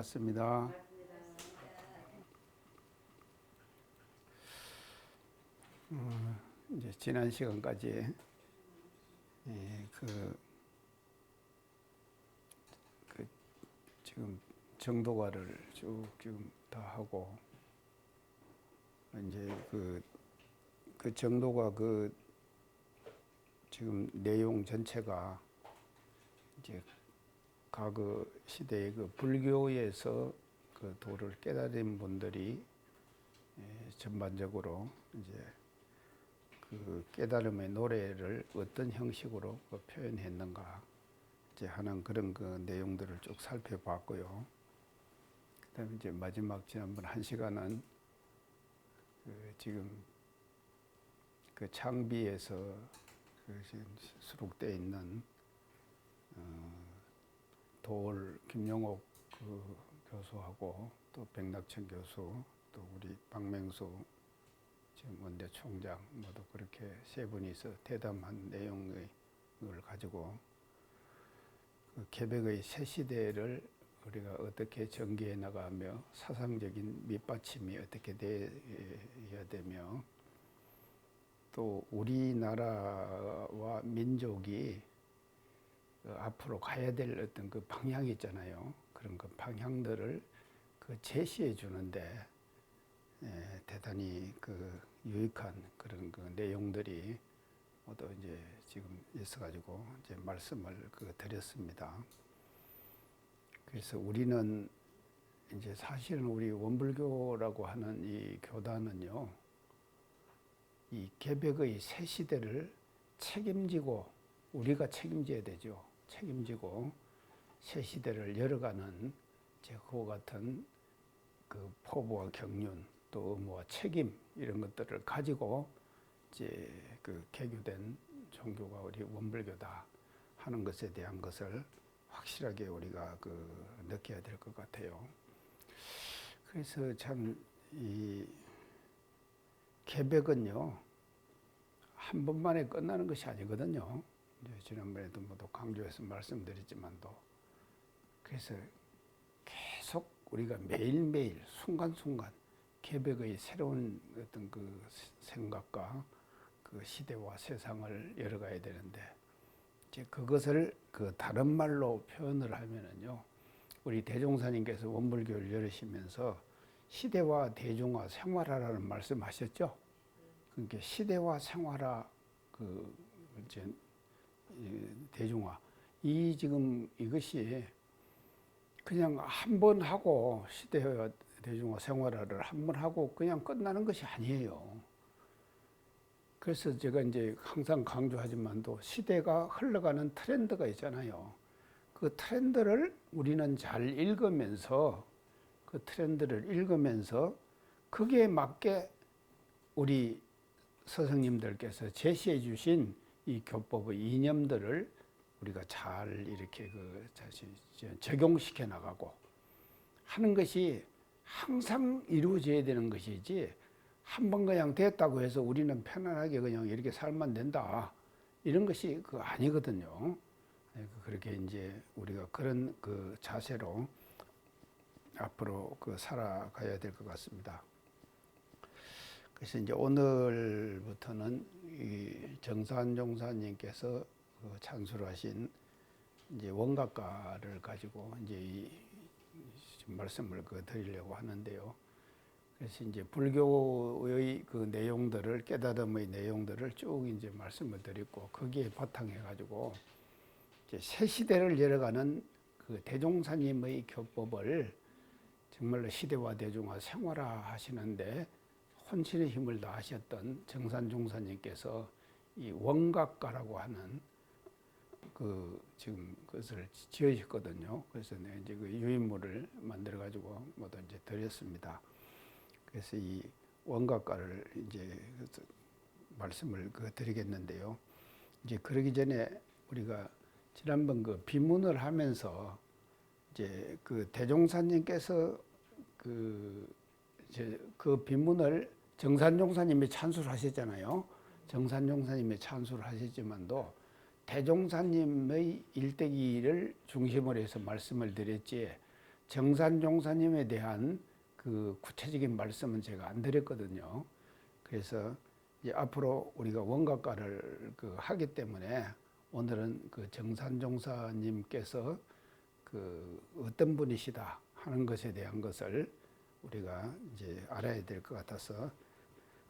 반갑습니다. 이제 지난 시간까지 그 지금 정도가를 쭉 지금 다 하고 이제 그 정도가 지금 내용 전체가 이제 과거 시대의 불교에서 그 도를 깨달은 분들이 전반적으로 이제 그 깨달음의 노래를 어떤 형식으로 표현했는가 이제 하는 그런 내용들을 쭉 살펴봤고요. 그다음에 이제 마지막 지난번 1시간은 지금 그 창비에서 지금 수록되어 있는 도올 김용옥 교수하고 또 백낙천 교수 또 우리 박맹수 지금 원대 총장 모두 그렇게 세 분이서 대담한 내용을 가지고 그 개벽의 새 시대를 우리가 어떻게 전개해 나가며 사상적인 밑받침이 어떻게 돼야 되며 또 우리나라와 민족이 앞으로 가야 될 어떤 그 방향이 있잖아요. 그런 그 방향들을 제시해 주는데 대단히 유익한 그런 내용들이 모두 이제 지금 있어가지고 이제 말씀을 드렸습니다. 그래서 우리는 이제 사실은 우리 원불교라고 하는 이 교단은요, 이 개벽의 새 시대를 책임지고 우리가 책임져야 되죠. 책임지고 새 시대를 열어가는 그와 같은 그 포부와 경륜 또 의무와 책임 이런 것들을 가지고 이제 개교된 종교가 우리 원불교다 하는 것에 대한 것을 확실하게 우리가 느껴야 될 것 같아요. 그래서 참 이 개벽은요 한 번만에 끝나는 것이 아니거든요. 지난번에도 모두 강조해서 말씀드렸지만도 그래서 계속 우리가 매일매일 순간순간 개벽의 새로운 어떤 생각과 시대와 세상을 열어가야 되는데 이제 그것을 다른 말로 표현을 하면은요 우리 대종사님께서 원불교를 열으시면서 시대와 대중화 생활화라는 말씀하셨죠. 그러니까 시대와 생활화 이제 대중화 지금 이것이 그냥 한 번 하고 시대와 대중화 생활화를 한 번 하고 그냥 끝나는 것이 아니에요. 그래서 제가 이제 항상 강조하지만도 시대가 흘러가는 트렌드가 있잖아요. 그 트렌드를 우리는 잘 읽으면서 거기에 맞게 우리 스승님들께서 제시해 주신 이 교법의 이념들을 우리가 잘 이렇게 적용시켜 나가고 하는 것이 항상 이루어져야 되는 것이지 한 번 그냥 됐다고 해서 우리는 편안하게 그냥 이렇게 살면 된다 이런 것이 아니거든요. 그렇게 이제 우리가 그런 자세로 앞으로 살아가야 될 것 같습니다. 그래서 이제 오늘부터는 이 정산종사님께서 찬술하신 이제 원각가를 가지고 이제 말씀을 드리려고 하는데요. 그래서 이제 불교의 내용들을 깨달음의 내용들을 쭉 이제 말씀을 드리고 거기에 바탕해 가지고 이제 새 시대를 열어가는 대종사님의 교법을 정말로 시대화 대중화 생활화 하시는데 혼신의 힘을 다하셨던 정산종사님께서 이 원각가라고 하는 지금 그것을 지으셨거든요. 그래서 내가 이제 유인물을 만들어 가지고 모두 이제 드렸습니다. 그래서 이 원각가를 이제 말씀을 드리겠는데요. 이제 그러기 전에 우리가 지난번 비문을 하면서 이제 대종사님께서 그 비문을 정산종사님이 찬수를 하셨잖아요. 정산종사님이 찬수를 하셨지만도 대종사님의 일대기를 중심으로 해서 말씀을 드렸지 정산종사님에 대한 그 구체적인 말씀은 제가 안 드렸거든요. 그래서 이제 앞으로 우리가 원각과를 하기 때문에 오늘은 그 정산종사님께서 그 어떤 분이시다 하는 것에 대한 것을 우리가 이제 알아야 될 것 같아서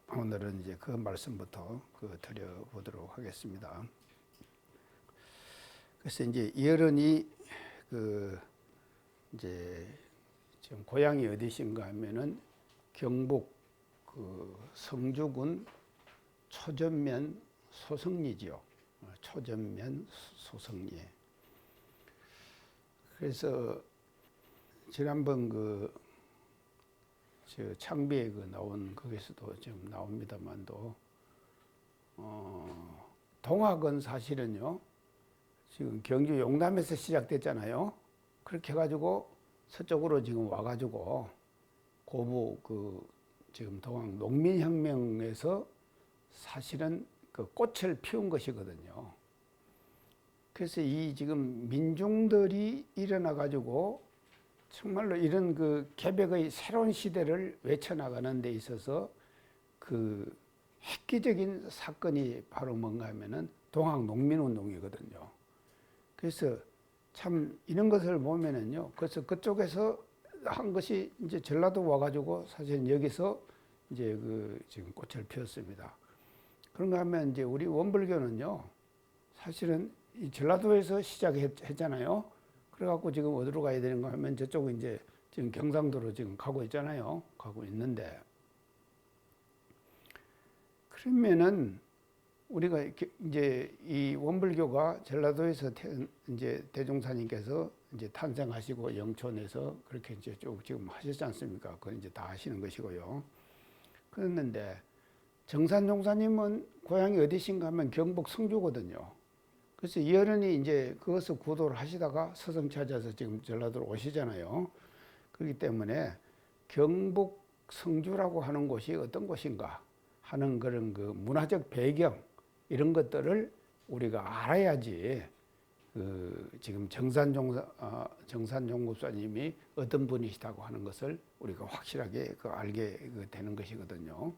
오늘은 이제 그 말씀부터 드려보도록 하겠습니다. 그래서 이제 이어른이 이제 지금 고향이 어디신가 하면은 경북 성주군 초전면 소성리지요. 초전면 소성리. 그래서 지난번 저 창비에 나온 거기서도 지금 나옵니다만도 동학은 사실은요 지금 경주 용남에서 시작됐잖아요. 그렇게 해가지고 서쪽으로 지금 와가지고 고부 지금 동학 농민혁명에서 사실은 그 꽃을 피운 것이거든요. 그래서 이 지금 민중들이 일어나가지고 정말로 이런 개벽의 새로운 시대를 외쳐나가는 데 있어서 획기적인 사건이 바로 뭔가 하면은 동학 농민운동이거든요. 그래서 참 이런 것을 보면은요, 그래서 그쪽에서 한 것이 이제 전라도 와가지고 사실 여기서 이제 지금 꽃을 피웠습니다. 그런가 하면 이제 우리 원불교는요, 사실은 이 전라도에서 시작했잖아요. 그래갖고 지금 어디로 가야 되는가 하면 저쪽은 이제 지금 경상도로 지금 가고 있잖아요. 가고 있는데. 그러면은 우리가 이제 이 원불교가 전라도에서 이제 대종사님께서 이제 탄생하시고 영촌에서 그렇게 이제 쭉 지금 하셨지 않습니까? 그건 이제 다 하시는 것이고요. 그랬는데 정산종사님은 고향이 어디신가 하면 경북 성주거든요. 그래서 이어른이 이제 그것을 구도를 하시다가 서성 찾아서 지금 전라도로 오시잖아요. 그렇기 때문에 경북 성주라고 하는 곳이 어떤 곳인가 하는 그런 문화적 배경 이런 것들을 우리가 알아야지 지금 정산종급사님이 어떤 분이시다고 하는 것을 우리가 확실하게 알게 되는 것이거든요.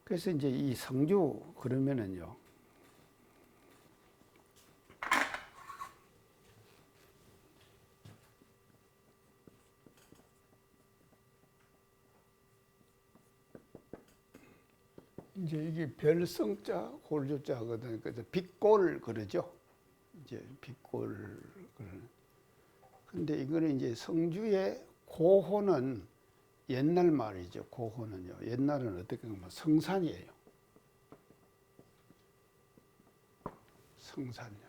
그래서 이제 이 성주 그러면은요. 이제 이게 별성자, 골조자거든요. 그래서 빛골 그러죠. 이제 빛골. 근데 이거는 이제 성주의 고호는 옛날 말이죠. 고호는요. 옛날은 어떻게 보면 성산이에요. 성산이요.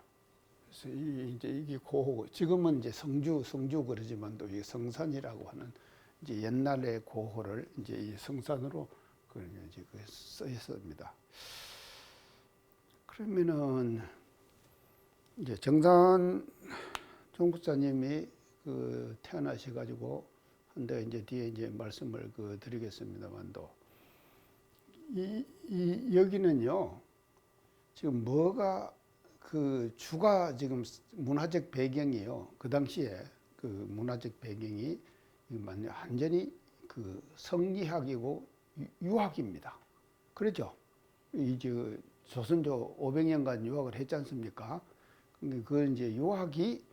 그래서 이제 이게 고호. 지금은 이제 성주 그러지만도 이 성산이라고 하는 이제 옛날의 고호를 이제 이 성산으로 이제 써 있습니다. 그러면은 이제 정산 종국사님이 태어나셔가지고 한데 이제 뒤에 이제 말씀을 드리겠습니다만도 여기는요 지금 뭐가 주가 지금 문화적 배경이요. 그 당시에 문화적 배경이 완전히 성리학이고 유학입니다. 그렇죠? 이제 조선조 500년간 유학을 했지 않습니까? 그 이제 유학이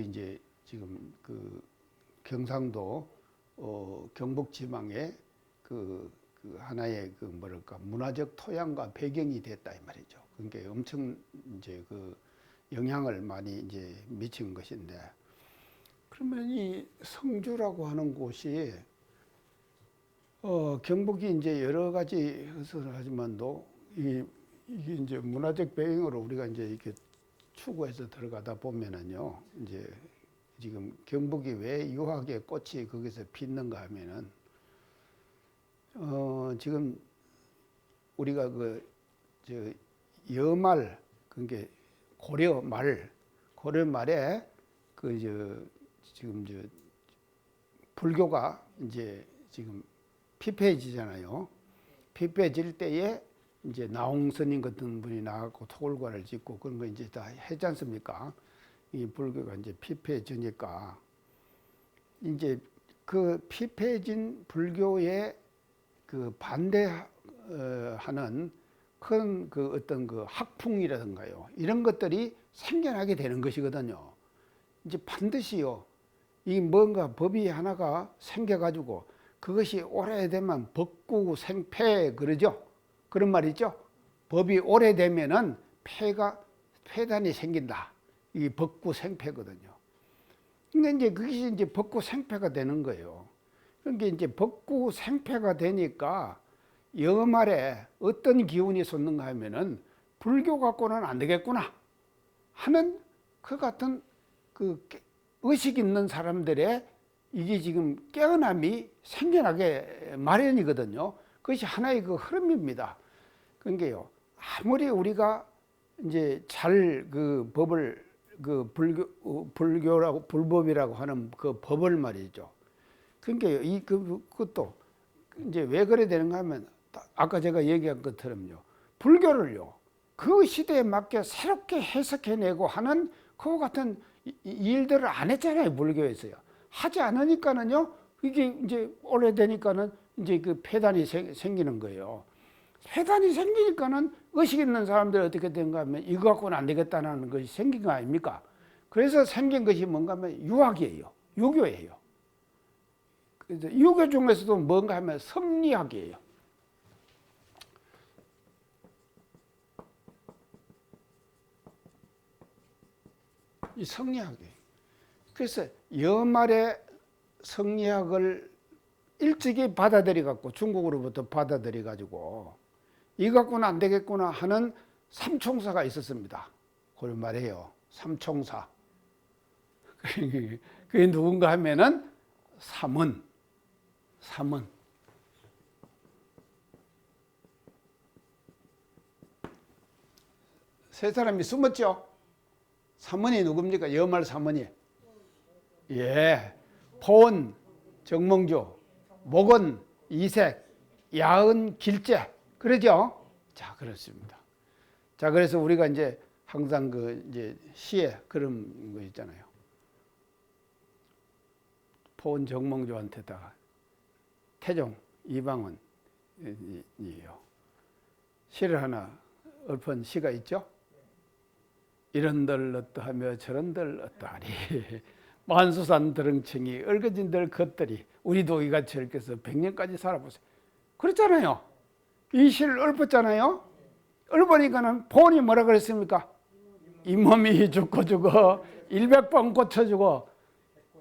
이제 지금 경상도 경북 지방의 하나의 뭐랄까 문화적 토양과 배경이 됐다 이 말이죠. 그러니까 엄청 이제 영향을 많이 이제 미친 것인데 그러면 이 성주라고 하는 곳이 경북이 이제 여러 가지 것을 하지만도 이게 이제 문화적 배경으로 우리가 이제 이렇게 추구해서 들어가다 보면은요, 이제 지금 경북이 왜 유학의 꽃이 거기서 피는가 하면은, 지금 우리가 여말, 그게 고려말에 지금 불교가 이제 지금 피폐해지잖아요. 피폐해질 때에 이제 나홍스님 같은 분이 나가고 토굴관을 짓고 그런 거 이제 다 했지 않습니까? 이 불교가 이제 피폐해지니까 이제 그 피폐해진 불교에 그 반대하는 큰 그 어떤 그 학풍이라든가요, 이런 것들이 생겨나게 되는 것이거든요. 이제 반드시요, 이 뭔가 법이 하나가 생겨가지고 그것이 오래되면 법구생패 그러죠. 그런 말 있죠. 법이 오래되면은 폐단이 생긴다. 이 법구생패거든요. 근데 이제 그것이 이제 법구생패가 되는 거예요. 그러니까 이제 법구생패가 되니까 영어 말에 어떤 기운이 솟는가 하면은 불교 갖고는 안 되겠구나 하는 그 같은 그 의식 있는 사람들의 이게 지금 깨어남이 생겨나게 마련이거든요. 그것이 하나의 그 흐름입니다. 그러니까요, 아무리 우리가 이제 잘 그 법을 그 불교라고 불법이라고 하는 그 법을 말이죠. 그러니까요, 그것도 이제 왜 그래 되는가 하면 아까 제가 얘기한 것처럼요, 불교를요 그 시대에 맞게 새롭게 해석해내고 하는 그와 같은 일들을 안 했잖아요. 불교에서요. 하지 않으니까는요, 이게 이제 오래되니까는 이제 그 폐단이 생기는 거예요. 폐단이 생기니까는 의식 있는 사람들이 어떻게 된가 하면 이거 갖고는 안 되겠다는 것이 생긴 거 아닙니까? 그래서 생긴 것이 뭔가 하면 유학이에요. 유교예요. 그래서 유교 중에서도 뭔가 하면 성리학이에요. 이 성리학이에요. 그래서 여말의 성리학을 일찍이 받아들여 갖고 중국으로부터 받아들여 가지고 이거 갖고는 안 되겠구나 하는 삼총사가 있었습니다. 그걸 말해요. 삼총사. 그게 누군가 하면은 삼은. 세 사람이 숨었죠. 삼원이 누굽니까? 여말 삼원이. 예. 포원 정몽주, 목원 이색, 야은 길재. 그러죠? 자, 그렇습니다. 자, 그래서 우리가 이제 항상 그 이제 시에 그런 거 있잖아요. 포원 정몽주한테다가 태종 이방원이요. 시를 하나 읊은 시가 있죠? 이런들 어떠하며 저런들 어떠하리. 만수산 드렁칭이 얽어진들 것들이 우리도 이같이 얽혀서 100년까지 살아보세요. 그랬잖아요. 이 시를 읊었잖아요. 읊으니까는 본이 뭐라 그랬습니까? 이 몸이 죽고 죽어 100번 고쳐주고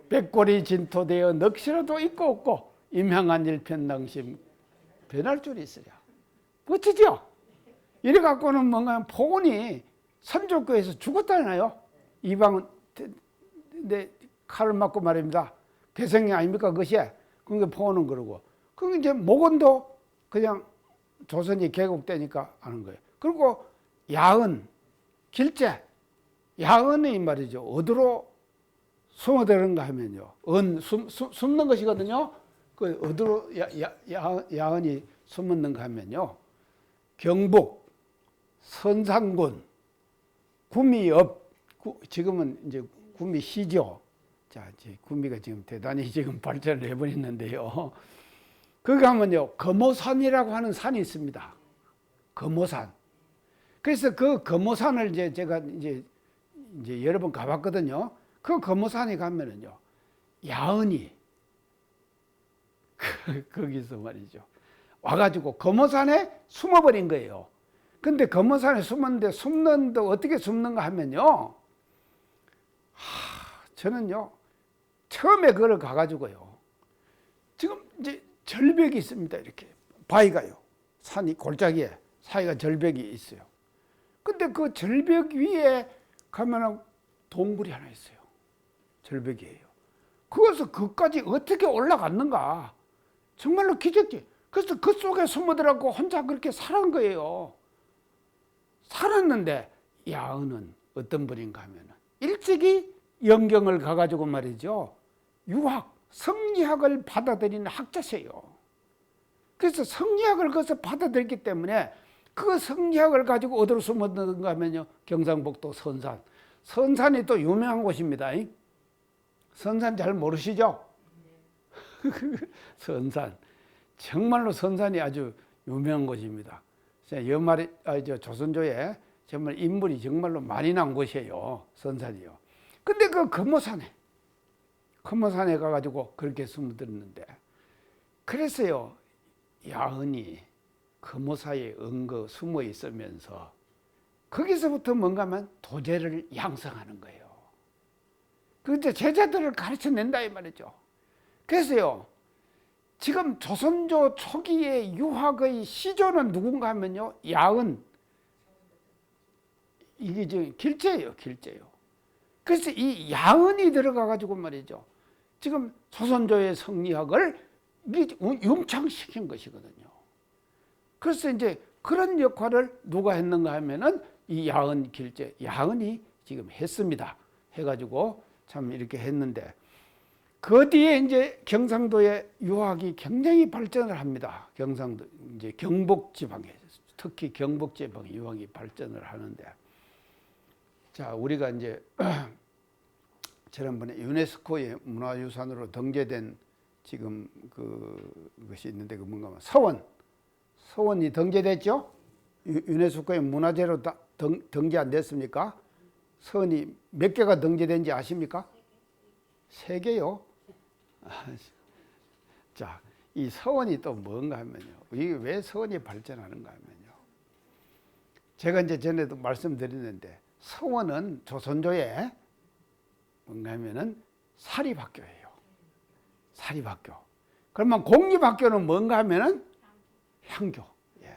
백골이 진토되어 넋이라도 있고 없고 임향한 일편당심 변할 줄이 있으랴. 멋지죠? 이래 갖고는 뭔가 본이 선조교에서 죽었잖아요. 이방은 내 칼을 맞고 말입니다. 개성이 아닙니까 그것이? 그러니까 포는 그러고. 그 이제 목원도 그냥 조선이 개국되니까 하는 거예요. 그리고 야은, 길재. 야은이 말이죠. 어디로 숨어드는가 하면요. 숨는 것이거든요. 그 어디로 야은이 숨었는가 하면요. 경북, 선산군, 구미읍, 지금은 이제 구미시죠. 자, 이제 구미가 지금 대단히 지금 발전을 해버렸는데요. 거기 가면요, 거모산이라고 하는 산이 있습니다. 거모산. 그래서 그 거모산을 이제 제가 이제 여러 번 가봤거든요. 그 거모산에 가면은요, 야은이 거기서 말이죠. 와가지고 거모산에 숨어버린 거예요. 근데 거모산에 숨었는데 숨는데 어떻게 숨는가 하면요. 저는요, 처음에 그걸 가가지고요. 지금 이제 절벽이 있습니다. 이렇게. 바위가요. 산이 골짜기에 사이가 절벽이 있어요. 근데 그 절벽 위에 가면은 동굴이 하나 있어요. 절벽이에요. 그것을 그까지 어떻게 올라갔는가. 정말로 기적지. 그래서 그 속에 숨어들어가고 혼자 그렇게 살은 거예요. 살았는데 야은은 어떤 분인가 하면 일찍이 영경을 가가지고 말이죠. 유학, 성리학을 받아들이는 학자세요. 그래서 성리학을 거기서 받아들였기 때문에 그 성리학을 가지고 어디로 숨었는가 하면요. 경상북도 선산. 선산이 또 유명한 곳입니다. 선산 잘 모르시죠? 선산. 정말로 선산이 아주 유명한 곳입니다. 연말에 조선조에 정말 인물이 정말로 많이 난 곳이에요. 선산이요. 근데 그 금호산에 가가지고 그렇게 숨어들었는데, 그래서요, 야은이 금호사에 은거 숨어 있으면서 거기서부터 뭔가 하면 도제를 양성하는 거예요. 그런데 제자들을 가르쳐 낸다 이 말이죠. 그래서요, 지금 조선조 초기의 유학의 시조는 누군가 하면요, 야은. 이게 지금 길제예요, 길제요. 그래서 이 야은이 들어가가지고 말이죠, 지금 조선조의 성리학을 융창시킨 것이거든요. 그래서 이제 그런 역할을 누가 했는가 하면은 이 야은 길제, 야은이 지금 했습니다. 해가지고 참 이렇게 했는데, 그 뒤에 이제 경상도의 유학이 굉장히 발전을 합니다. 경상도, 이제 경북 지방에, 특히 경북 지방의 유학이 발전을 하는데, 자, 우리가 이제 지난번에 유네스코의 문화유산으로 등재된 지금 그것이 있는데, 그 뭔가 서원이 등재됐죠? 유네스코의 문화재로 등재 안 됐습니까? 서원이 몇 개가 등재된지 아십니까? 3개요. 자, 이 서원이 또 뭔가 하면요, 이게 왜 서원이 발전하는가 하면요, 제가 이제 전에도 말씀드렸는데, 서원은 조선조에 뭔가 하면은 사립학교예요. 사립학교. 그러면 공립학교는 뭔가 하면은 향교. 예.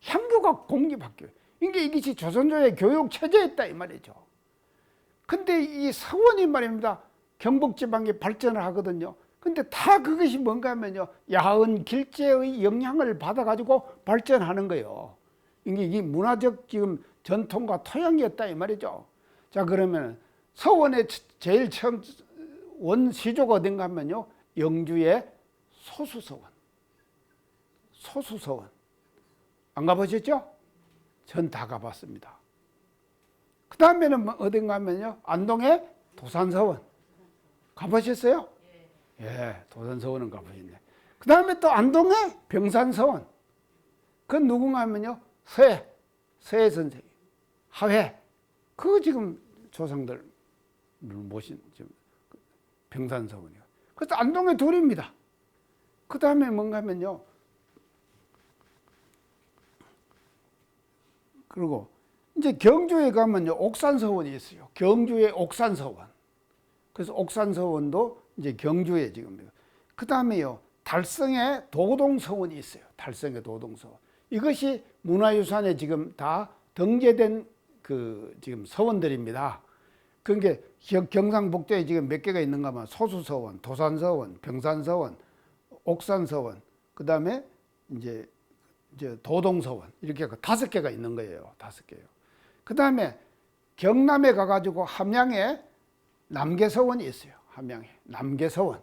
향교가 공립학교예요. 이것이 조선조의 교육 체제였다 이 말이죠. 근데 이 서원이 말입니다, 경북지방에 발전을 하거든요. 근데 다 그것이 뭔가 하면요, 야은 길제의 영향을 받아가지고 발전하는 거예요. 이게 문화적 지금 전통과 토양이었다 이 말이죠. 자, 그러면 서원의 제일 처음 원시조가 어딘가 하면요, 영주의 소수서원. 안 가보셨죠? 전 다 가봤습니다. 그 다음에는 어딘가 하면요, 안동의 도산서원. 가보셨어요? 예, 도산서원은 가보셨네. 그 다음에 또 안동의 병산서원. 그건 누군가 하면요, 서해 선생님, 하회. 그 지금 조상들 모신 지금 병산서원이요. 그래서 안동의 둘입니다. 그 다음에 뭔가 하면요, 그리고 이제 경주에 가면요, 옥산서원이 있어요. 경주의 옥산서원. 그래서 옥산서원도 이제 경주에 지금. 그 다음에요, 달성의 도동서원이 있어요. 달성의 도동서원. 이것이 문화유산에 지금 다 등재된 그 지금 서원들입니다. 그러니까 경상북도에 지금 몇 개가 있는가 하면 소수서원, 도산서원, 병산서원, 옥산서원, 그 다음에 이제 도동서원, 이렇게 5개가 있는 거예요. 5개요. 그 다음에 경남에 가가지고 함양에 남계서원이 있어요. 함양에 남계서원.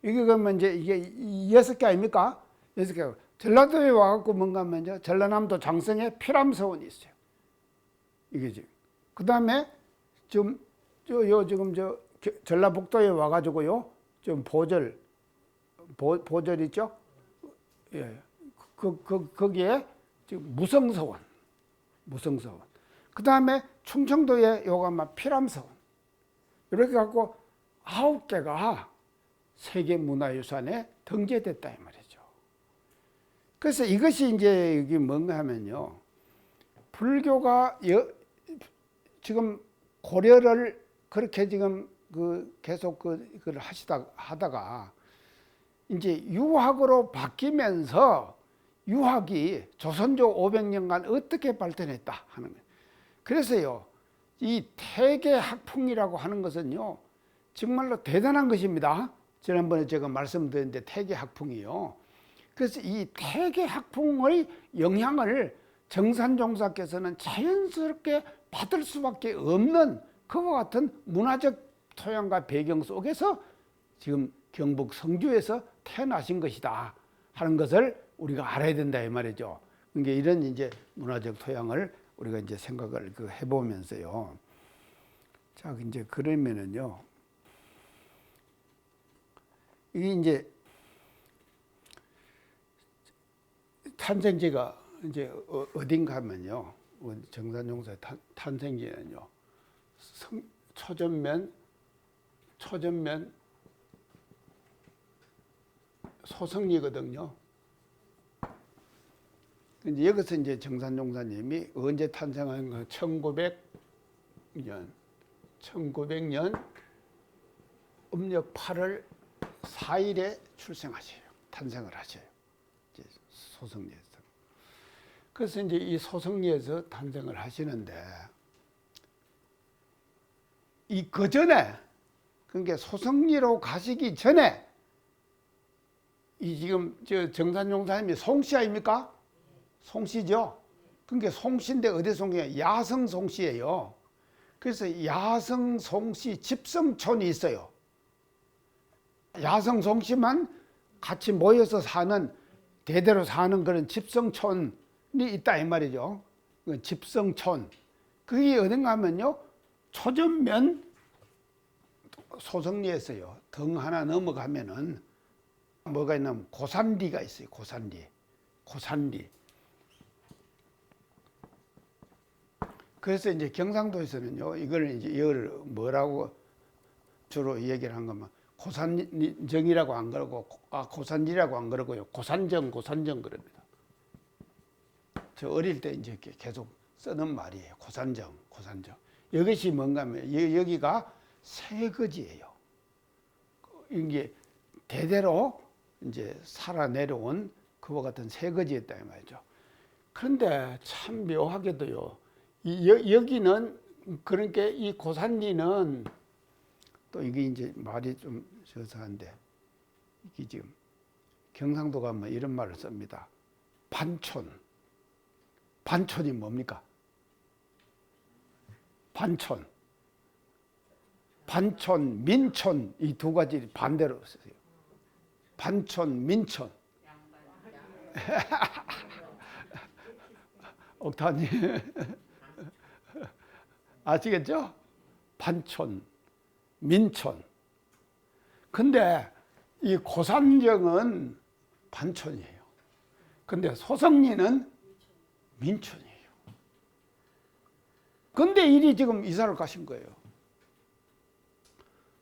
이게 그러면 이게 6개 아닙니까? 6개. 전라도에 와갖고 뭔가 하면 전라남도 장성에 피람서원이 있어요. 이게 지금. 그 다음에 지금 지금 전라북도에 와가지고요, 좀 보절 있죠? 예. 거기에 지금 무성서원. 그 다음에 충청도에 요가 막 피람서원. 이렇게 갖고 9개가 세계문화유산에 등재됐다 이 말이죠. 그래서 이것이 이제 여기 뭔가 하면요, 불교가 지금 고려를 그렇게 지금 계속 그걸 하다가 이제 유학으로 바뀌면서 유학이 조선조 500년간 어떻게 발전했다 하는 거예요. 그래서요, 이 태계학풍이라고 하는 것은요, 정말로 대단한 것입니다. 지난번에 제가 말씀드렸는데 태계학풍이요. 그래서 이 태계학풍의 영향을 정산종사께서는 자연스럽게 받을 수밖에 없는 그와 같은 문화적 토양과 배경 속에서 지금 경북 성주에서 태어나신 것이다 하는 것을 우리가 알아야 된다 이 말이죠. 그러니까 이런 이제 문화적 토양을 우리가 이제 생각을 해보면서요. 자, 이제 그러면은요, 이게 이제 탄생지가 이제 어딘가 하면요. 정산용사의 탄생지는요. 초전면 소성리거든요. 이제 여기서 이제 정산용사님이 언제 탄생한 거? 1900년 음력 8월 4일에 탄생을 하셔요. 이제 소성리에서. 그래서 이제 이 소성리에서 탄생을 하시는데, 그 전에, 그러니까 소성리로 가시기 전에, 이 지금 정산용사님이 송씨 아닙니까? 송씨죠? 그러니까 송씨인데 어디 송씨냐? 야성 송씨예요. 그래서 야성 송씨 집성촌이 있어요. 야성 송씨만 같이 모여서 대대로 사는 그런 집성촌이 있다 이 말이죠. 집성촌. 그게 어딘가 하면요. 초전면 소성리에서요. 등 하나 넘어가면은 뭐가 있냐면 고산리가 있어요. 고산리. 그래서 이제 경상도에서는요. 이걸 뭐라고 주로 얘기를 한 거면 고산정이라고 안 그러고 고산리라고 안 그러고요. 고산정 그럽니다. 저 어릴 때 이제 계속 쓰는 말이에요. 고산정. 이것이 뭔가 하면 여기가 세거지예요. 이게 대대로 이제 살아 내려온 그와 같은 세거지였다 이 말이죠. 그런데 참 묘하게도요. 여기는 그러니까 이 고산리는 또 이게 이제 말이 좀 저서한데 이게 지금 경상도 가면 이런 말을 씁니다. 반촌이 뭡니까? 반촌, 민촌 이 두 가지 반대로 쓰세요. 반촌, 민촌. 옥타님 아시겠죠? 반촌, 민촌. 근데 이 고산정은 반촌이에요. 근데 소성리는 민촌이에요. 근데 이리 지금 이사를 가신 거예요.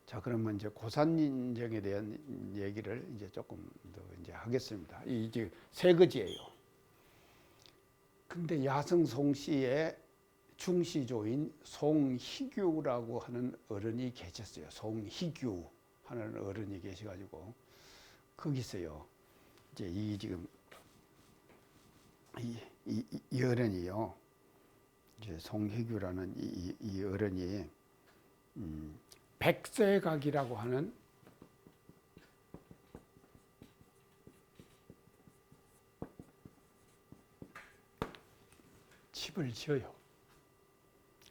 자, 그러면 이제 고산정에 대한 얘기를 이제 조금 더 이제 하겠습니다. 이제 세거지예요. 근데 야성 송씨의 중시조인 송희규라고 하는 어른이 계셨어요. 송희규 하는 어른이 계셔가지고 거기서요. 이제 이 지금 이 어른이요. 이제 송희규라는 이 어른이 백세각이라고 하는 집을 지어요.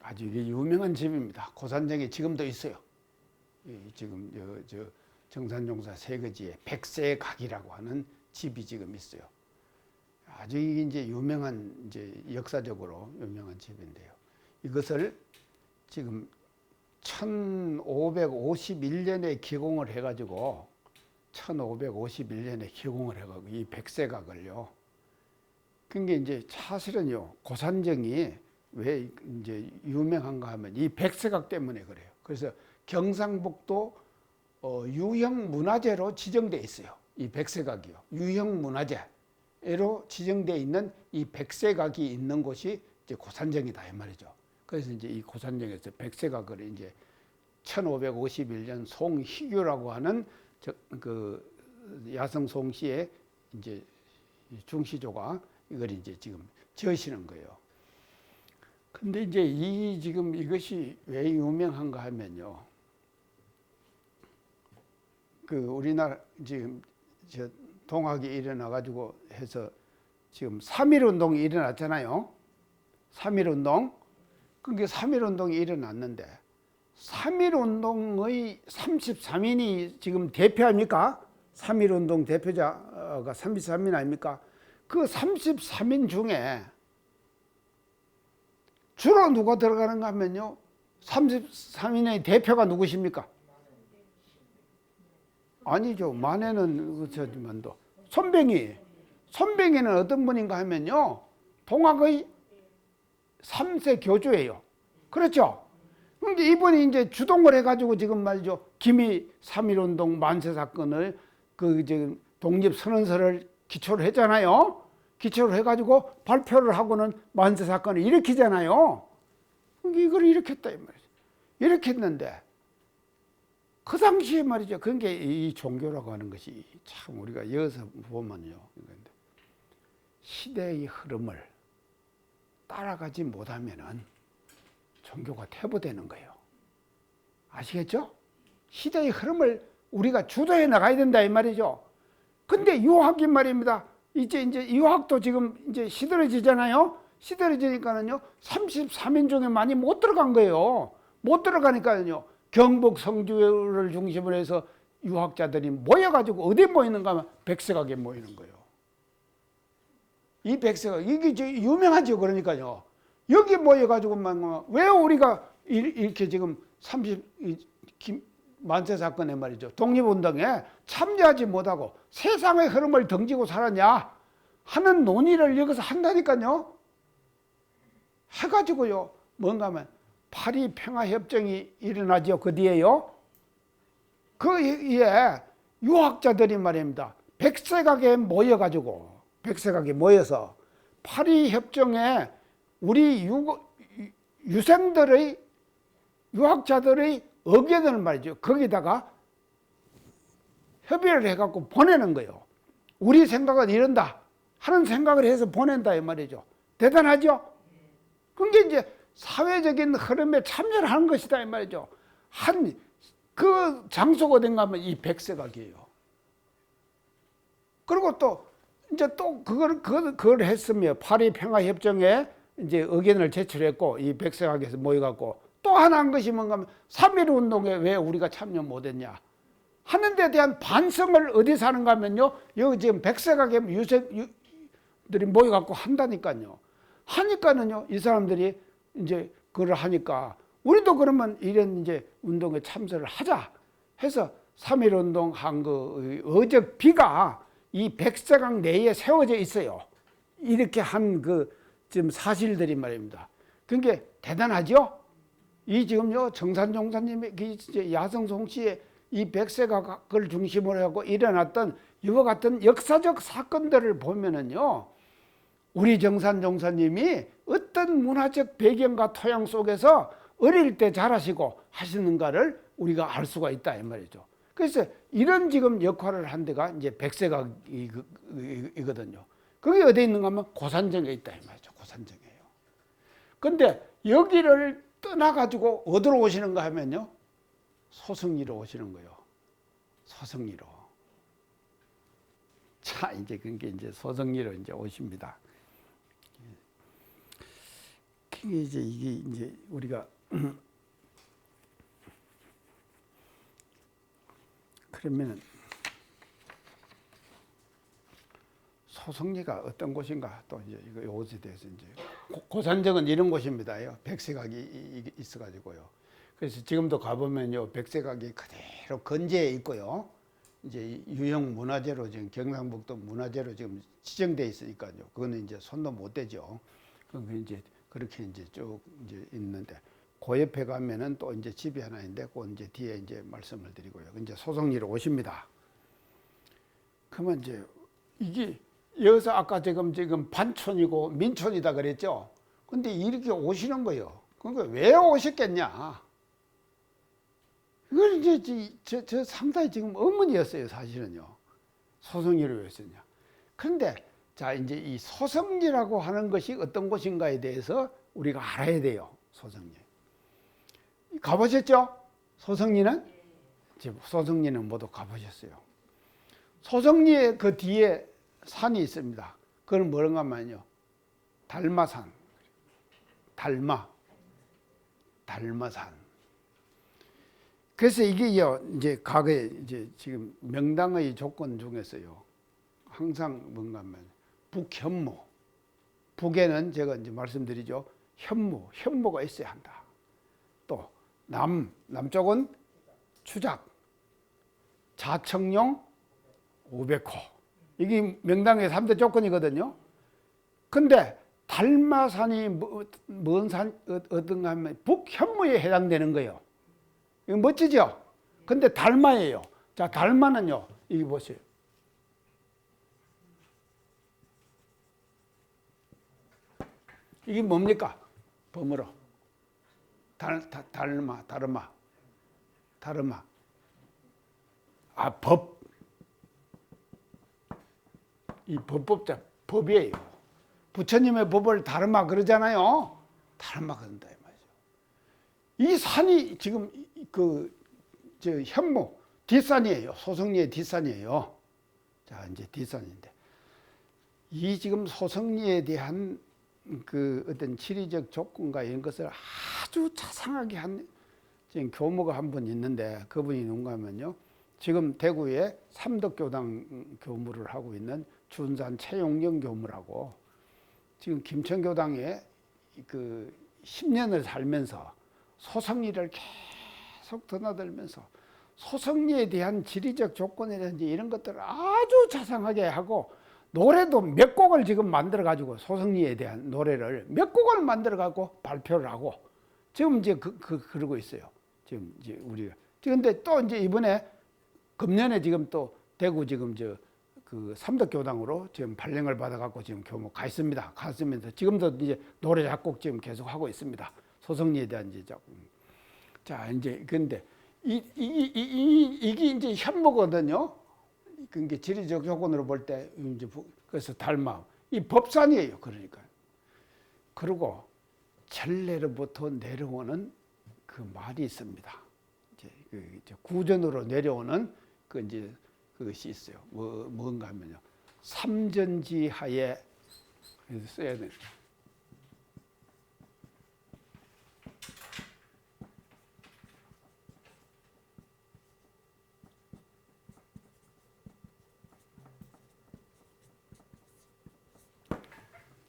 아주 유명한 집입니다. 고산정에 지금도 있어요. 지금 저 정산용사 세거지에 백세각이라고 하는 집이 지금 있어요. 아주 이제 유명한 이제 역사적으로 유명한 집인데요. 이것을 지금 1551년에 기공을 해가지고 이 백세각을요. 그게 이제 사실은요 고산정이 왜 이제 유명한가 하면 이 백세각 때문에 그래요. 그래서 경상북도 유형 문화재로 지정돼 있어요. 이 백세각이요. 유형 문화재로 지정돼 있는 이 백세각이 있는 곳이 이제 고산정이다 이 말이죠. 그래서 이제 이 고산정에서 백세각을 이제 1551년 송희규라고 하는 그 야성 송씨의 이제 중시조가 이걸 이제 지금 지으시는 거예요. 근데 이제 지금 이것이 왜 유명한가 하면요. 그 우리나라 지금 저 동학이 일어나가지고 해서 지금 3.1운동이 일어났잖아요. 3.1운동. 그게 3.1운동이 일어났는데 3.1운동의 33인이 지금 대표합니까? 3.1운동 대표자가 33인 아닙니까? 그 33인 중에 주로 누가 들어가는가 하면요. 33인의 대표가 누구십니까? 아니죠. 만에는 그렇지만도 손뱅이 손병희는 어떤 분인가 하면요, 동학의 3세 교주예요. 그렇죠? 근데 이분이 이제 주동을 해가지고 지금 말이죠, 김이 3.1운동 만세 사건을 그 지금 독립선언서를 기초로 했잖아요. 기초로 해가지고 발표를 하고는 만세 사건을 일으키잖아요. 이걸 일으켰다 이 말이죠. 일으켰는데 그 당시에 말이죠. 그러니까 이 종교라고 하는 것이 참 우리가 여기서 보면요, 시대의 흐름을 따라가지 못하면은 종교가 퇴보되는 거예요. 아시겠죠? 시대의 흐름을 우리가 주도해 나가야 된다 이 말이죠. 근데 유학이 말입니다. 이제 유학도 지금 이제 시들어지잖아요. 시들어지니까는요, 33인종에 많이 못 들어간 거예요. 못 들어가니까요, 경북 성주를 중심으로 해서 유학자들이 모여가지고 어디 모이는가 하면 백석각에 모이는 거예요. 이 백석각, 이게 유명하죠. 그러니까요. 여기 모여가지고 왜 우리가 이렇게 지금 만세 사건에 말이죠, 독립운동에 참여하지 못하고 세상의 흐름을 등지고 살았냐 하는 논의를 여기서 한다니까요. 해가지고요, 뭔가 하면 파리 평화협정이 일어나죠. 그 뒤에요. 그 이에 유학자들이 말입니다, 백색각에 모여가지고, 백색각에 모여서 파리 협정에 우리 유생들의, 유학자들의 의견을 말이죠, 거기다가 협의를 해갖고 보내는 거예요. 우리 생각은 이런다 하는 생각을 해서 보낸다 이 말이죠. 대단하죠? 그게 이제 사회적인 흐름에 참여를 하는 것이다 이 말이죠. 그 장소가 어딘가 하면 이 백색각이에요. 그리고 또 이제 또 그걸 했으며 파리 평화협정에 이제 의견을 제출했고, 이 백색각에서 모여갖고 또 하나 한 것이 뭔가 하면 3.1 운동에 왜 우리가 참여 못했냐 하는 데 대한 반성을 어디서 하는가 하면요, 여기 지금 백색각에 유생들이 모여갖고 한다니까요. 하니까는요, 이 사람들이 이제 그걸 하니까 우리도 그러면 이런 이제 운동에 참여를 하자 해서 3.1 운동 한 그 어적비가 이 백색각 내에 세워져 있어요. 이렇게 한 그 지금 사실들이 말입니다. 그게 대단하죠? 이 지금요, 정산종사님의 야성송 씨의 이 백색각을 중심으로 하고 일어났던 이와 같은 역사적 사건들을 보면은요, 우리 정산종사님이 어떤 문화적 배경과 토양 속에서 어릴 때 자라시고 하시는가를 우리가 알 수가 있다 이 말이죠. 그래서 이런 지금 역할을 한 데가 이제 백색각이거든요. 그게 어디에 있는가 하면 고산정에 있다 이 말이죠. 고산정이에요. 근데 여기를 떠나가지고 어디로 오시는가 하면요, 소성리로 오시는 거예요. 소성리로. 자, 이제 그게 이제 소성리로 이제 오십니다. 이게 이제 우리가 그러면은 소성리가 어떤 곳인가, 또 이제 이것에 대해서 이제 고산정은 이런 곳입니다요. 백색각이 있어가지고요. 그래서 지금도 가보면요, 백색각이 그대로 건재해 있고요. 이제 유형 문화재로 지금 경상북도 문화재로 지금 지정돼 있으니까요. 그거는 이제 손도 못 대죠. 그건 이제 그렇게 이제 쭉 이제 있는데, 그 옆에 가면은 또 이제 집이 하나 있는데, 그 이제 뒤에 이제 말씀을 드리고요. 이제 소성리로 오십니다. 그러면 이제 이게 여기서 아까 지금 반촌이고 민촌이다 그랬죠. 근데 이렇게 오시는 거예요. 그러니까 왜 오셨겠냐? 이걸 이제 저 상당히 지금 의문이었어요, 사실은요. 소성리로 왜 왔었냐? 그런데 자, 이제 이 소성리라고 하는 것이 어떤 곳인가에 대해서 우리가 알아야 돼요. 소성리. 가보셨죠? 소성리는? 소성리는 모두 가보셨어요. 소성리의 그 뒤에 산이 있습니다. 그건 뭐런가 하면요, 달마산. 달마산. 그래서 이게요, 이제 과거에 이제 지금 명당의 조건 중에서요, 항상 뭔가 하면 북현무. 북에는 제가 이제 말씀드리죠, 현무가 있어야 한다. 또 남쪽은 추작, 자청룡, 우백호. 이게 명당의 3대 조건이거든요. 근데 달마산이 뭔 산, 어떤가 하면 북현무에 해당되는 거예요. 이거 멋지죠? 근데 달마예요. 자, 달마는요, 이게 보세요. 이게 뭡니까? 범으로. 다르마. 아, 법. 이 법법자, 법이에요. 부처님의 법을 다르마 그러잖아요. 다르마 그런다 이 말이죠. 이 산이 지금 저 현무 뒷산이에요. 소성리의 뒷산이에요. 자, 이제 뒷산인데 이 지금 소성리에 대한 그 어떤 지리적 조건과 이런 것을 아주 자상하게 한 지금 교모가 한 분 있는데 그분이 누군가 하면요. 지금 대구에 삼덕교당 교무를 하고 있는 준산 최용영 교무라고 지금 김천교당에 그 10년을 살면서 소성리를 계속 드나들면서 소성리에 대한 지리적 조건이라든지 이런 것들을 아주 자상하게 하고 노래도 몇 곡을 지금 만들어 가지고 소성리에 대한 노래를 몇 곡을 만들어 가지고 발표를 하고 지금 이제 그러고 있어요. 지금 이제 우리가. 그런데 또 이제 이번에 금년에 지금 또 대구 지금 그 삼덕교당으로 지금 발령을 받아갖고 지금 교목 가 있습니다. 갔으면서 지금도 이제 노래 작곡 지금 계속 하고 있습니다. 소성리에 대한 이제 작곡. 자, 이제 근데 이게 이제 현무거든요. 그게 지리적 조건으로 볼 때 이제 그래서 달마 이 법산이에요. 그러니까. 그리고 전례로부터 내려오는 그 말이 있습니다. 이제 구전으로 내려오는 그 이제 그것이 있어요. 뭔가 하면요. 삼전지하에 써야 돼요.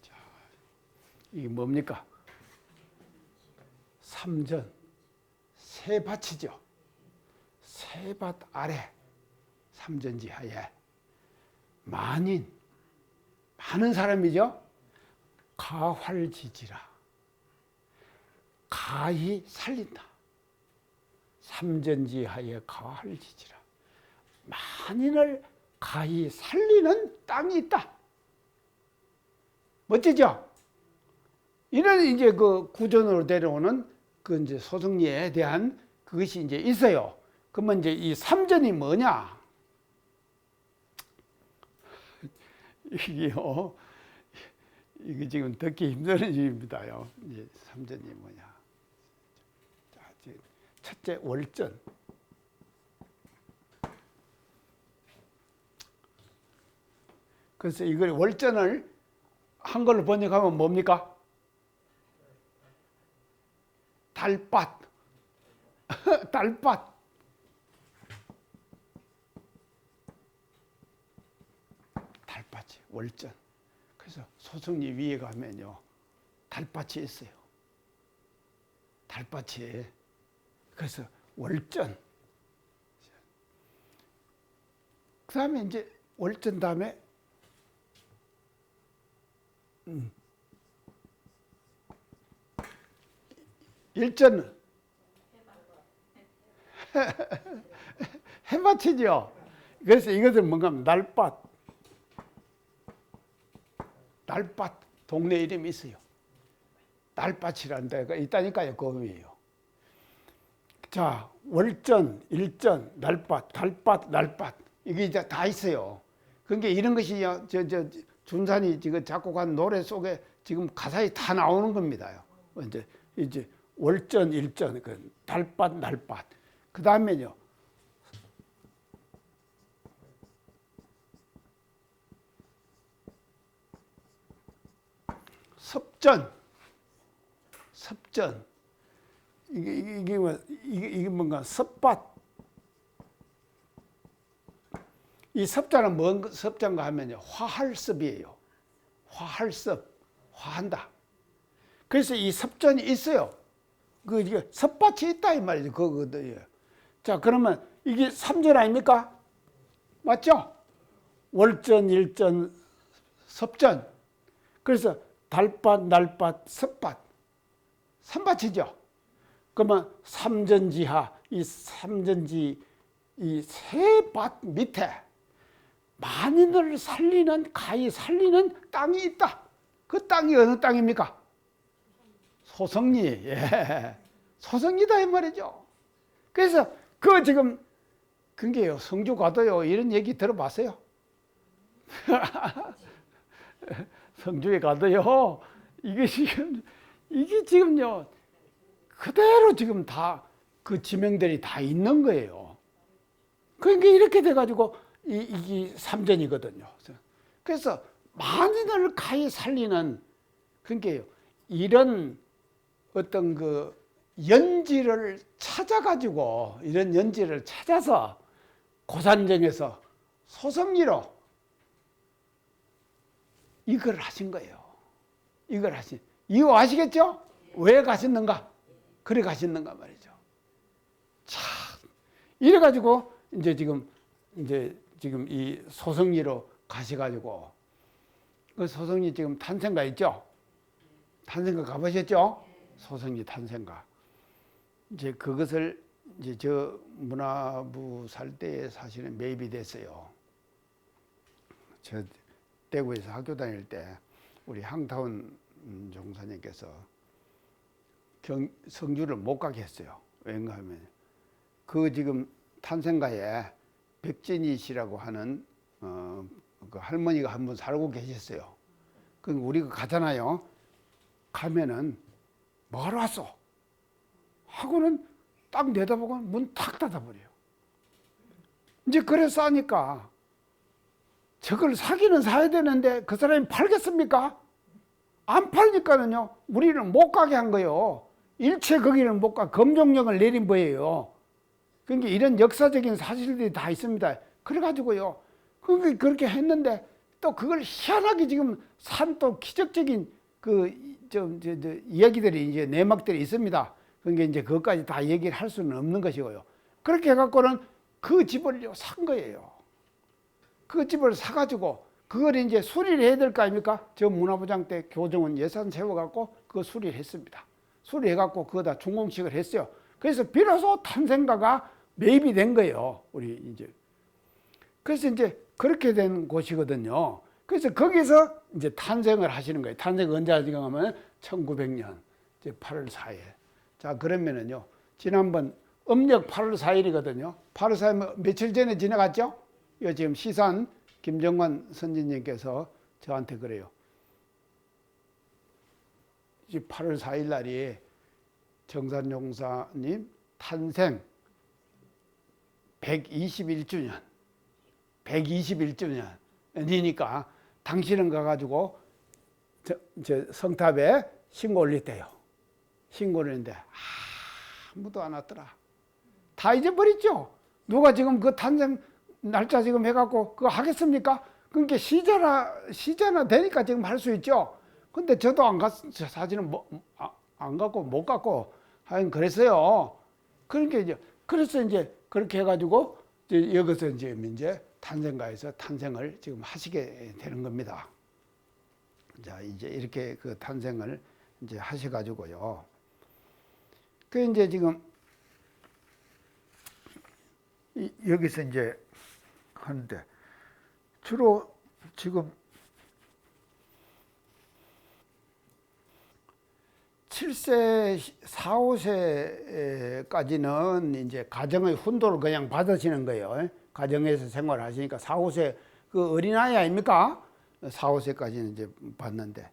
자, 이게 뭡니까? 삼전, 세 밭이죠. 세 밭 아래 삼전지하에 많은 사람이죠. 가활지지라 가히 살린다. 삼전지하에 가활지지라 만인을 가히 살리는 땅이 있다. 멋지죠? 이런 이제 그 구전으로 내려오는 그 이제 소승리에 대한 그것이 이제 있어요. 그러면 이제 이 삼전이 뭐냐? 이게요, 이게 지금 듣기 힘든 일입니다요. 이제 삼전이 뭐냐? 자, 첫째 월전. 그래서 이걸 월전을 한글로 번역하면 뭡니까? 달밭. 달밭. 달밭이 월전. 그래서 소승리 위에 가면요 달밭이 있어요. 달밭이. 그래서 월전. 그 다음에 이제 월전 다음에 일전은 해밭이죠. 그래서 이것은 뭔가 하면 날밭. 날밭 동네 이름이 있어요. 날밭이라는 데가 있다니까요. 그 의미예요. 자, 월전, 일전, 날밭, 달밭, 날밭 이게 이제 다 있어요. 그러니까 이런 것이 준산이 지금 작곡한 노래 속에 지금 가사에 다 나오는 겁니다. 이제 월전, 일전, 그 달밭, 날밭. 그 다음에요. 섭전. 이게 뭔가 섭밭. 이 섭자는 뭔 섭자인가 하면요. 화할섭이에요. 화할섭. 화한다. 그래서 이 섭전이 있어요. 이게 섭밭이 있다 이 말이죠. 그거거든요. 자, 그러면 이게 삼전 아닙니까? 맞죠? 월전, 일전, 섭전. 그래서 달밭, 날밭, 섭밭. 삼밭이죠. 그러면 삼전지하, 이 삼전지 이 세 밭 밑에 만인을 살리는, 가히 살리는 땅이 있다. 그 땅이 어느 땅입니까? 소성리. 예. 소성리다 이 말이죠. 그래서 그 지금 그게요. 성주 가도요. 이런 얘기 들어봤어요? 성주에 가도요. 이게 지금요. 그대로 지금 다 그 지명들이 다 있는 거예요. 그러니까 이렇게 돼가지고 이게 삼전이거든요. 그래서 만인을 가히 살리는 그러니까 이런 어떤 그 연지를 찾아가지고 이런 연지를 찾아서 고산정에서 소성리로 이걸 하신 거예요. 이걸 이거 아시겠죠? 왜 가셨는가? 그래 가셨는가 말이죠. 참 이래가지고 이제 지금 이 소성리로 가셔가지고 그 소성리 지금 탄생가 있죠? 탄생가 가보셨죠? 소성리 탄생가. 이제 그것을 이제 저 문화부 살 때 사실은 매입이 됐어요. 저 대구에서 학교 다닐 때 우리 항타운 종사님께서 성주를 못 가게 했어요. 왜냐 하면 그 지금 탄생가에 백진희 씨라고 하는 그 할머니가 한 분 살고 계셨어요. 그 우리가 가잖아요. 가면은 뭐하러 왔어? 하고는 딱 내다보고 문 탁 닫아버려요. 이제 그래서 하니까 저걸 사기는 사야 되는데 그 사람이 팔겠습니까? 안 팔니까는요. 우리는 못 가게 한 거예요. 일체 거기는 못 가. 검정령을 내린 거예요. 그러니까 이런 역사적인 사실들이 다 있습니다. 그래가지고요. 그렇게 했는데 또 그걸 희한하게 지금 산 또 기적적인 이야기들이 이제 내막들이 있습니다. 그러니까 이제 그것까지 다 얘기를 할 수는 없는 것이고요. 그렇게 해갖고는 그 집을 산 거예요. 그 집을 사가지고 그걸 이제 수리를 해야 될 거 아닙니까? 저 문화부장 때 교정원 예산 세워갖고 그거 수리를 했습니다. 수리해갖고 그거다 준공식을 했어요. 그래서 비로소 탄생가가 매입이 된 거예요. 우리 이제. 그래서 이제 그렇게 된 곳이거든요. 그래서 거기서 이제 탄생을 하시는 거예요. 탄생 언제 하시냐면 1900년 이제 8월 4일. 자, 그러면은요. 지난번 음력 8월 4일이거든요. 8월 4일 며칠 전에 지나갔죠? 이 지금 시산 김정관 선진님께서 저한테 그래요. 이제 8월 4일 날이 정산용사님 탄생 121주년. 121주년이니까 당신은 가가지고 저 성탑에 신고 올렸대요. 신고를 했는데 아무도 안 왔더라. 다 잊어버렸죠. 누가 지금 그 탄생 날짜 지금 해갖고 그거 하겠습니까? 그러니까 시제나 되니까 지금 할 수 있죠. 근데 저도 안 사진은 안 갖고 못 갖고 하여간 그랬어요. 그러니까 그래서 이제 그렇게 해가지고 여기서 이제 탄생가에서 탄생을 지금 하시게 되는 겁니다. 자, 이제 이렇게 그 탄생을 이제 하셔가지고요. 그 이제 지금 여기서 이제 하는데 주로 지금 7세, 4, 5세까지는 이제 가정의 훈도를 그냥 받으시는 거예요. 가정에서 생활하시니까 4, 5세 그 어린아이 아닙니까? 4, 5세까지는 이제 받는데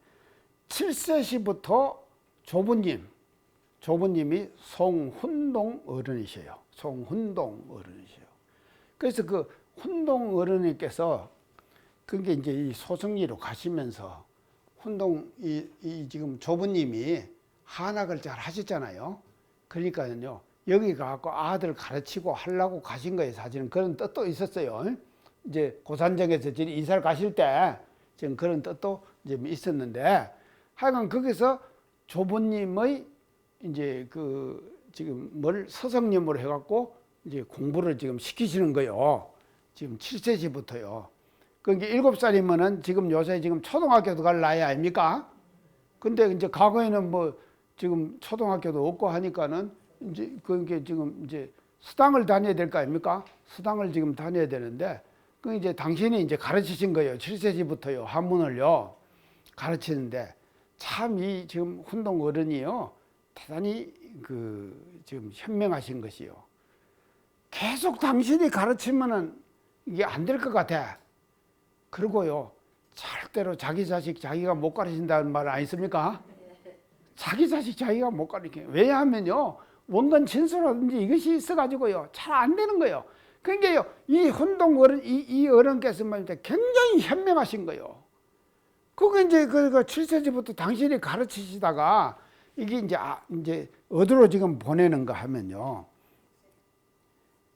7세 시부터 조부님이 송훈동 어른이셔요. 송훈동 어른이셔요. 그래서 그 훈동 어른님께서 그게 이제 이 소성리로 가시면서 훈동 이 지금 조부님이 한학을 잘 하셨잖아요. 그러니까요. 여기 가서 아들 가르치고 하려고 가신 거예요. 사실은 그런 뜻도 있었어요. 이제 고산정에서 이사를 가실 때 지금 그런 뜻도 이제 있었는데 하여간 거기서 조부님의 이제 그 지금 서성님으로 해갖고 이제 공부를 지금 시키시는 거예요. 지금 7세시부터요. 그러니까 7살이면은 지금 요새 지금 초등학교도 갈 나이 아닙니까? 근데 이제 과거에는 뭐 지금 초등학교도 없고 하니까는 이제 그게 지금 이제 수당을 다녀야 될 거 아닙니까? 수당을 지금 다녀야 되는데 그 이제 당신이 이제 가르치신 거예요. 7세지부터요. 한문을요. 가르치는데 참 이 지금 훈동 어른이요. 대단히 그 지금 현명하신 것이요. 계속 당신이 가르치면은 이게 안 될 것 같아. 그리고요. 절대로 자기 자식 자기가 못 가르친다는 말 아니십니까? 자기 자식 자기가 못 가르쳐요. 왜냐하면요. 원건 진수라든지 이것이 있어가지고요. 잘 안 되는 거예요. 그러니까요. 이 훈동 어른, 이 어른께서 말인데 굉장히 현명하신 거예요. 그거 이제 그 7세지부터 당신이 가르치시다가 이게 이제 어디로 지금 보내는가 하면요.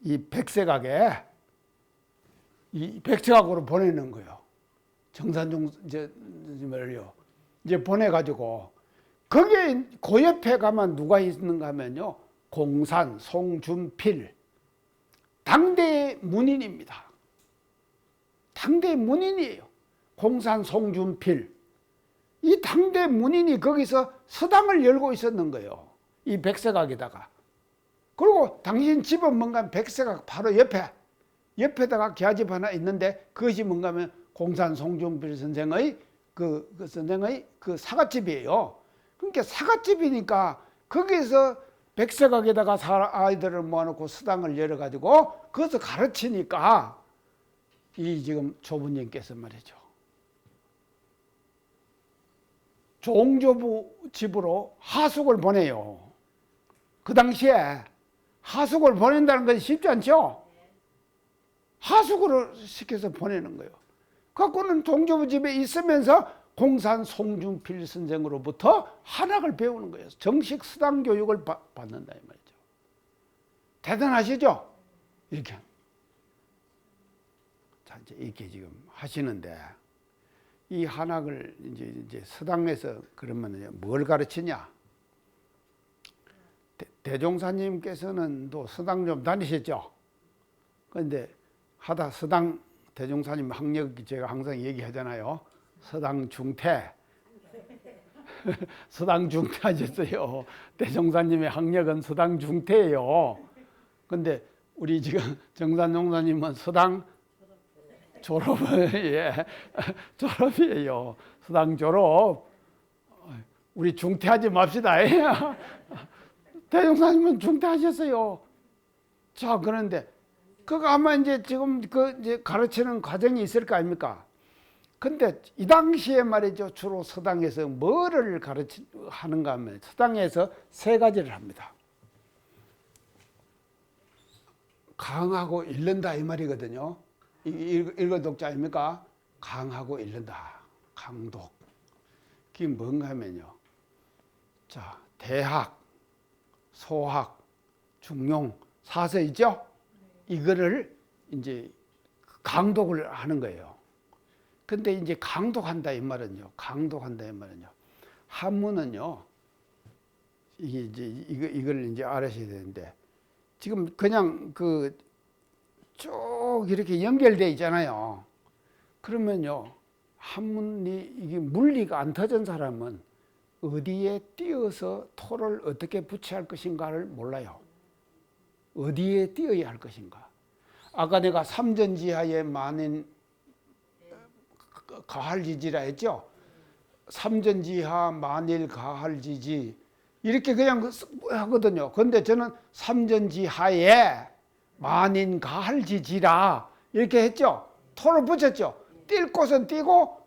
이 백색학에 이 백색학으로 보내는 거예요. 정산종 이제 보내가지고 거기에 그 옆에 가면 누가 있는가 하면요. 공산, 송준필 당대의 문인입니다. 당대의 문인이에요. 공산, 송준필 이 당대 문인이 거기서 서당을 열고 있었는 거예요. 이 백색학에다가. 그리고 당신 집은 뭔가 백색학 바로 옆에다가 기아집 하나 있는데 그것이 뭔가 하면 공산 송준필 선생의 그 선생의 그 사갓집이에요. 그러니까 사갓집이니까 거기서 백색학에다가 아이들을 모아놓고 수당을 열어가지고 거기서 가르치니까 이 지금 조부님께서 말이죠. 종조부 집으로 하숙을 보내요. 그 당시에 하숙을 보낸다는 것이 쉽지 않죠? 하숙을 시켜서 보내는 거예요. 갖고는 종조부 집에 있으면서 공산 송준필 선생으로부터 한학을 배우는 거예요. 정식 수당 교육을 받는다 이 말이죠. 대단하시죠? 이렇게. 자, 이렇게 지금 하시는데 이 한학을 이제 서당에서 그러면 뭘 가르치냐? 대종사님께서는 또 서당 좀 다니셨죠? 그런데 하다 서당 대종사님 학력 제가 항상 얘기하잖아요. 서당 중퇴. 서당 중퇴 하셨어요. 대종사님의 학력은 서당 중퇴예요. 근데 우리 지금 정산종사님은 서당 졸업, 예, 졸업이에요. 서당 졸업. 우리 중퇴하지 맙시다. 대종사님은 중퇴하셨어요. 자, 그런데 그거 아마 이제 지금 이제 가르치는 과정이 있을 거 아닙니까? 근데 이 당시에 말이죠. 주로 서당에서 뭐를 하는가 하면 서당에서 3가지를 합니다. 강하고 잃는다 이 말이거든요. 읽어독자 아닙니까? 강하고 잃는다. 강독. 그게 뭔가 하면요. 자, 대학, 소학, 중용, 사서 있죠? 이거를 이제 강독을 하는 거예요. 근데 이제 강독한다 이 말은요. 강독한다 이 말은요. 한문은요. 이게 이제 이걸 이제 알아셔야 되는데 지금 그냥 쭉 이렇게 연결되어 있잖아요. 그러면요. 한문이 이게 물리가 안 터진 사람은 어디에 띄어서 토를 어떻게 붙여야 할 것인가를 몰라요. 어디에 띄어야 할 것인가. 아까 내가 삼전지하에 만인 가할지지라 했죠. 삼전지하 만일 가할지지 이렇게 그냥 하거든요. 그런데 저는 삼전지하에 만인 가할지지라 이렇게 했죠. 토를 붙였죠. 띌 곳은 띄고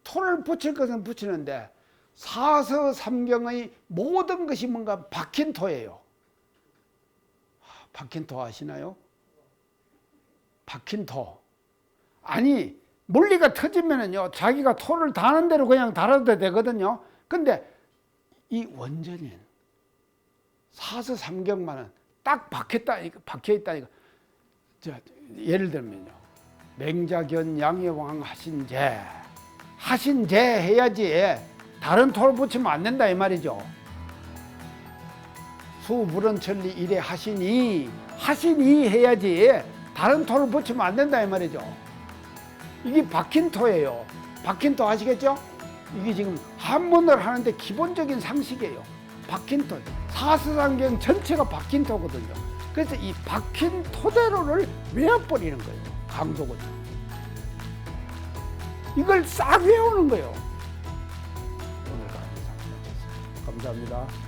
토를 붙일 것은 붙이는데 사서삼경의 모든 것이 뭔가 박힌 토예요. 박힌 토 아시나요? 박힌 토. 아니 물리가 터지면은요 자기가 토를 다는 대로 그냥 달아도 되거든요. 근데 이 원전인 사서삼경만은 딱 박혀있다 이거. 자, 예를 들면요. 맹자견 양예왕 하신제 해야지 다른 토를 붙이면 안 된다 이 말이죠. 수불언천리 이래 하시니 해야지 다른 토를 붙이면 안 된다 이 말이죠. 이게 박힌 토예요. 박힌 토 아시겠죠? 이게 지금 한문을 하는데 기본적인 상식이에요. 박힌 토. 사서상경 전체가 박힌 토거든요. 그래서 이 박힌 토대로를 외워버리는 거예요. 강독은. 이걸 싹 외우는 거예요. 오늘 강의 잘 마쳤습니다. 감사합니다.